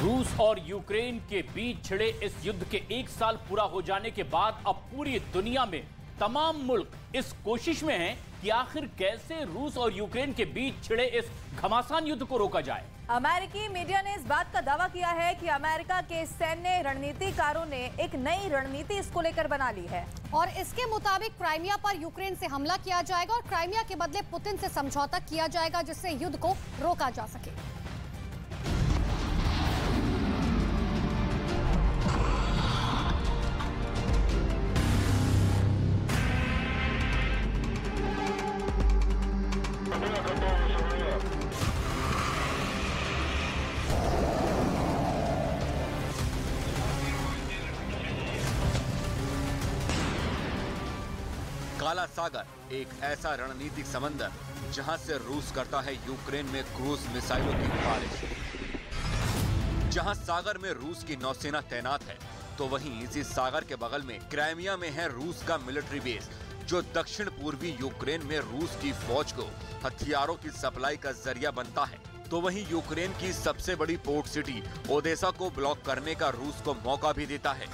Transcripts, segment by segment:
रूस और यूक्रेन के बीच छिड़े इस युद्ध के 1 साल पूरा हो जाने के बाद अब पूरी दुनिया में तमाम मुल्क इस कोशिश में हैं कि आखिर कैसे रूस और यूक्रेन के बीच छिड़े इस घमासान युद्ध को रोका जाए। अमेरिकी मीडिया ने इस बात का दावा किया है कि अमेरिका के सैन्य रणनीतिकारों ने एक नई रणनीति इसको लेकर बना ली है और इसके मुताबिक क्राइमिया पर यूक्रेन से हमला किया जाएगा और क्राइमिया के बदले पुतिन से समझौता किया जाएगा जिससे युद्ध को रोका जा सके। काला सागर एक ऐसा रणनीतिक समंदर जहां से रूस करता है यूक्रेन में क्रूज मिसाइलों की बारिश। जहां सागर में रूस की नौसेना तैनात है तो वहीं इसी सागर के बगल में क्राइमिया में है रूस का मिलिट्री बेस जो दक्षिण पूर्वी यूक्रेन में रूस की फौज को हथियारों की सप्लाई का जरिया बनता है। तो वहीं यूक्रेन की सबसे बड़ी पोर्ट सिटी ओदेसा को ब्लॉक करने का रूस को मौका भी देता है।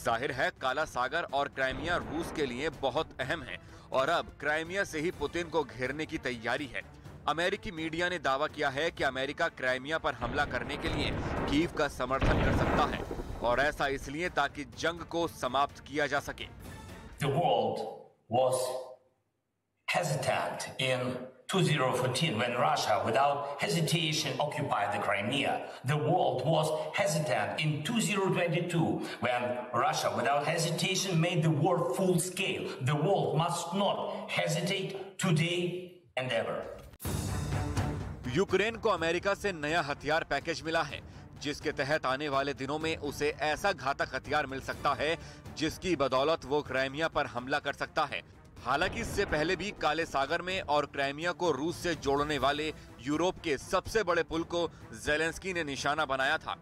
जाहिर है काला सागर और क्राइमिया रूस के लिए बहुत अहम है और अब क्राइमिया से ही पुतिन को घेरने की तैयारी है। अमेरिकी मीडिया ने दावा किया है कि अमेरिका क्राइमिया पर हमला करने के लिए कीव का समर्थन कर सकता है और ऐसा इसलिए ताकि जंग को समाप्त किया जा सके। The world was hesitant in 2014 when Russia without hesitation occupied the Crimea. The world was hesitant in 2022 when Russia without hesitation made the war full scale. The world must not hesitate today and ever. Ukraine को America से नया हथियार package मिला है जिसके तहत आने वाले दिनों में उसे ऐसा घातक हथियार मिल सकता है जिसकी बदौलत वो क्राइमिया पर हमला कर सकता है। हालांकि इससे पहले भी काले सागर में और क्राइमिया को रूस से जोड़ने वाले यूरोप के सबसे बड़े पुल को ज़ेलेंस्की ने निशाना बनाया था।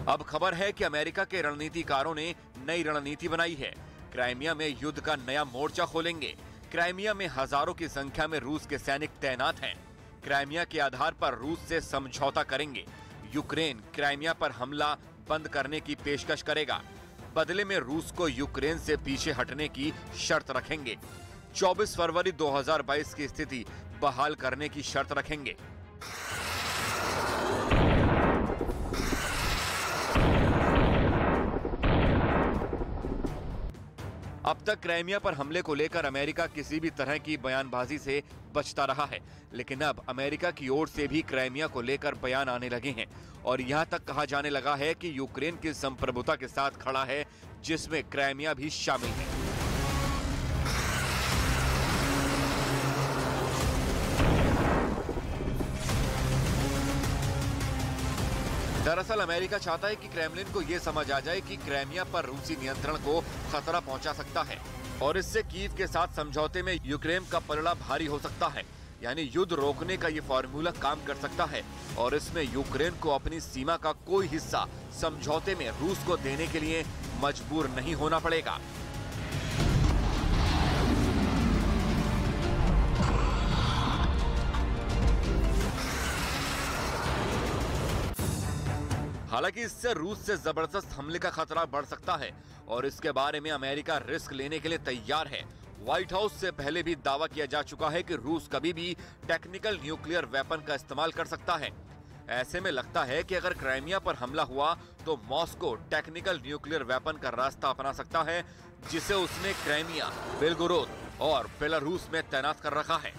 अब खबर है कि अमेरिका के रणनीतिकारों ने नई रणनीति बनाई है। क्राइमिया में युद्ध का नया मोर्चा खोलेंगे। क्राइमिया में हजारों की संख्या में रूस के सैनिक तैनात हैं। क्राइमिया के आधार पर रूस से समझौता करेंगे। यूक्रेन क्राइमिया पर हमला बंद करने की पेशकश करेगा। बदले में रूस को यूक्रेन से पीछे हटने की शर्त रखेंगे। 24 फरवरी 2022 की स्थिति बहाल करने की शर्त रखेंगे। अब तक क्राइमिया पर हमले को लेकर अमेरिका किसी भी तरह की बयानबाजी से बचता रहा है, लेकिन अब अमेरिका की ओर से भी क्राइमिया को लेकर बयान आने लगे हैं और यहां तक कहा जाने लगा है कि यूक्रेन की संप्रभुता के साथ खड़ा है जिसमें क्राइमिया भी शामिल है। दरअसल अमेरिका चाहता है कि क्रेमलिन को यह समझ आ जाए कि क्राइमिया पर रूसी नियंत्रण को खतरा पहुंचा सकता है और इससे कीव के साथ समझौते में यूक्रेन का पलड़ा भारी हो सकता है। यानी युद्ध रोकने का ये फॉर्मूला काम कर सकता है और इसमें यूक्रेन को अपनी सीमा का कोई हिस्सा समझौते में रूस को देने के लिए मजबूर नहीं होना पड़ेगा। हालांकि इससे रूस से जबरदस्त हमले का खतरा बढ़ सकता है और इसके बारे में अमेरिका रिस्क लेने के लिए तैयार है। व्हाइट हाउस से पहले भी दावा किया जा चुका है कि रूस कभी भी टेक्निकल न्यूक्लियर वेपन का इस्तेमाल कर सकता है। ऐसे में लगता है कि अगर क्राइमिया पर हमला हुआ तो मॉस्को टेक्निकल न्यूक्लियर वेपन का रास्ता अपना सकता है जिसे उसने क्राइमिया, बेलगोरोद और बेलारूस में तैनात कर रखा है।